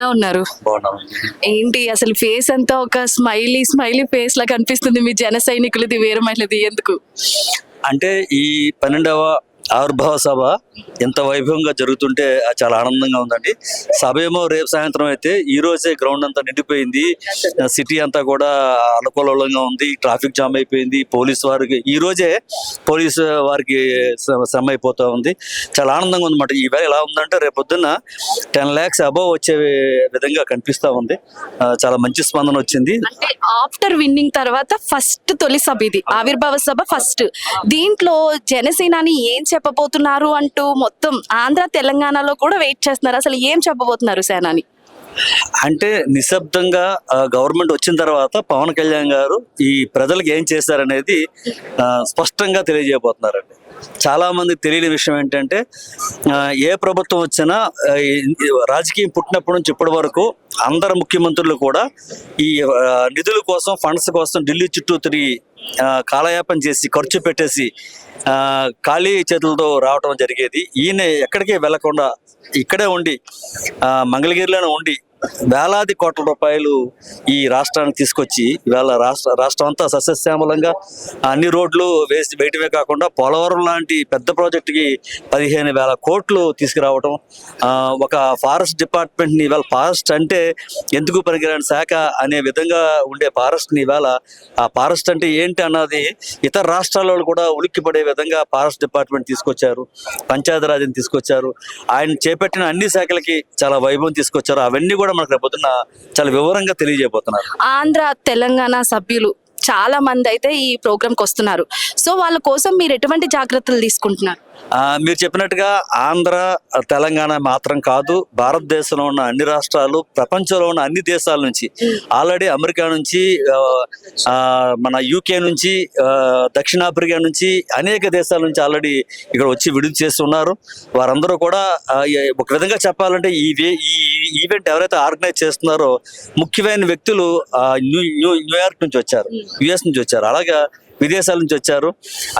ఎలా ఉన్నారు? బాగున్నాం. ఏంటి అసలు ఫేస్ అంతా ఒక స్మైలీ స్మైలీ ఫేస్ లా కనిపిస్తుంది మీ జన సైనికులది, వీర మహిళది. ఎందుకు? అంటే ఈ 12వ ఆవిర్భావ సభ ఎంత వైభవంగా జరుగుతుంటే అది చాలా ఆనందంగా ఉందండి. సభ ఏమో రేపు సాయంత్రం అయితే, ఈ రోజే గ్రౌండ్ అంతా నిండిపోయింది. సిటీ అంతా కూడా అల్లకల్లోలంగా ఉంది. ట్రాఫిక్ జామ్ అయిపోయింది. ఈ రోజే పోలీసు వారికి శ్రమ అయిపోతా ఉంది. చాలా ఆనందంగా ఉందన్నమాట. ఈవేళ ఎలా ఉందంటే రేపు పొద్దున్న 10 lakhs అబోవ్ వచ్చే విధంగా కనిపిస్తా ఉంది. చాలా మంచి స్పందన వచ్చింది. అంటే ఆఫ్టర్ విన్నింగ్ తర్వాత ఫస్ట్ తొలి సభ ఇది, ఆవిర్భావ సభ ఫస్ట్. దీంట్లో జనసేనాని ఏం చెప్పబోతున్నారు అంటూ మొత్తం ఆంధ్ర తెలంగాణలో కూడా వెయిట్ చేస్తున్నారు. అసలు ఏం చెప్పబోతున్నారు సేనాని? అంటే నిశ్శబ్దంగా గవర్నమెంట్ వచ్చిన తర్వాత పవన్ కళ్యాణ్ గారు ఈ ప్రజలకు ఏం చేశారనేది స్పష్టంగా తెలియజేయబోతున్నారండి. చాలా మందికి తెలియని విషయం ఏంటంటే, ఏ ప్రభుత్వం వచ్చినా రాజకీయం పుట్టినప్పటి నుంచి ఇప్పటి వరకు అందరు ముఖ్యమంత్రులు కూడా ఈ నిధుల కోసం, ఫండ్స్ కోసం ఢిల్లీ చుట్టూ తిరిగి కాలయాపన చేసి ఖర్చు పెట్టేసి ఖాళీ చేతులతో రావటం జరిగేది. ఈయన ఎక్కడికి వెళ్లకుండా ఇక్కడే ఉండి మంగళగిరిలోనే ఉండి వేలాది కోట్ల రూపాయలు ఈ రాష్ట్రానికి తీసుకొచ్చి ఇవాళ రాష్ట్రం అంతా సస్యశ్యామలంగా అన్ని రోడ్లు వేయటమే కాకుండా పోలవరం లాంటి పెద్ద ప్రాజెక్టుకి 15,000 కోట్లు తీసుకురావటం, ఒక ఫారెస్ట్ డిపార్ట్మెంట్ని ఇవాళ ఫారెస్ట్ అంటే ఎందుకు పనికిరాని శాఖ అనే విధంగా ఉండే ఫారెస్ట్ని ఇవాళ ఆ ఫారెస్ట్ అంటే ఏంటి అన్నది ఇతర రాష్ట్రాల్లో కూడా ఉలిక్కిపడే విధంగా ఫారెస్ట్ డిపార్ట్మెంట్ తీసుకొచ్చారు. పంచాయతీరాజ్ని తీసుకొచ్చారు. ఆయన చేపట్టిన అన్ని శాఖలకి చాలా వైభవం తీసుకొచ్చారు. అవన్నీ కూడా మనకు రేపొద్దున చాలా వివరంగా తెలియజేయబోతున్నారు. ఆంధ్ర తెలంగాణ సభ్యులు చాలా మంది అయితే ఈ ప్రోగ్రాంకి వస్తున్నారు. సో వాళ్ళ కోసం మీరు ఎటువంటి జాగ్రత్తలు తీసుకుంటున్నారు? మీరు చెప్పినట్టుగా ఆంధ్ర తెలంగాణ మాత్రం కాదు, భారతదేశంలో ఉన్న అన్ని రాష్ట్రాలు, ప్రపంచంలో ఉన్న అన్ని దేశాల నుంచి, ఆల్రెడీ అమెరికా నుంచి, మన యూకే నుంచి, దక్షిణాఫ్రికా నుంచి, అనేక దేశాల నుంచి ఆల్రెడీ ఇక్కడ వచ్చి విడుదల చేస్తున్నారు. వారందరూ కూడా ఒక విధంగా చెప్పాలంటే ఈ ఈవెంట్ ఎవరైతే ఆర్గనైజ్ చేస్తున్నారో ముఖ్యమైన వ్యక్తులు న్యూయార్క్ నుంచి వచ్చారు, యుఎస్ నుంచి వచ్చారు, అలాగే విదేశాల నుంచి వచ్చారు.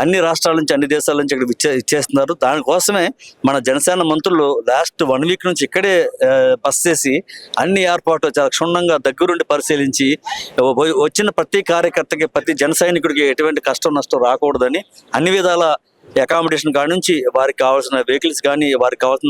అన్ని రాష్ట్రాల నుంచి, అన్ని దేశాల నుంచి ఇక్కడ ఇచ్చేస్తున్నారు. దానికోసమే మన జనసేన మంత్రులు లాస్ట్ 1 week నుంచి ఇక్కడే బస్ చేసి అన్ని ఏర్పాట్లు చాలా క్షుణ్ణంగా దగ్గరుండి పరిశీలించి వచ్చిన ప్రతి కార్యకర్తకి, ప్రతి జన సైనికుడికి ఎటువంటి కష్టం నష్టం రాకూడదని అన్ని విధాల అకామిడేషన్ కాడి నుంచి వారికి కావాల్సిన వెహికల్స్ కానీ, వారికి కావాల్సిన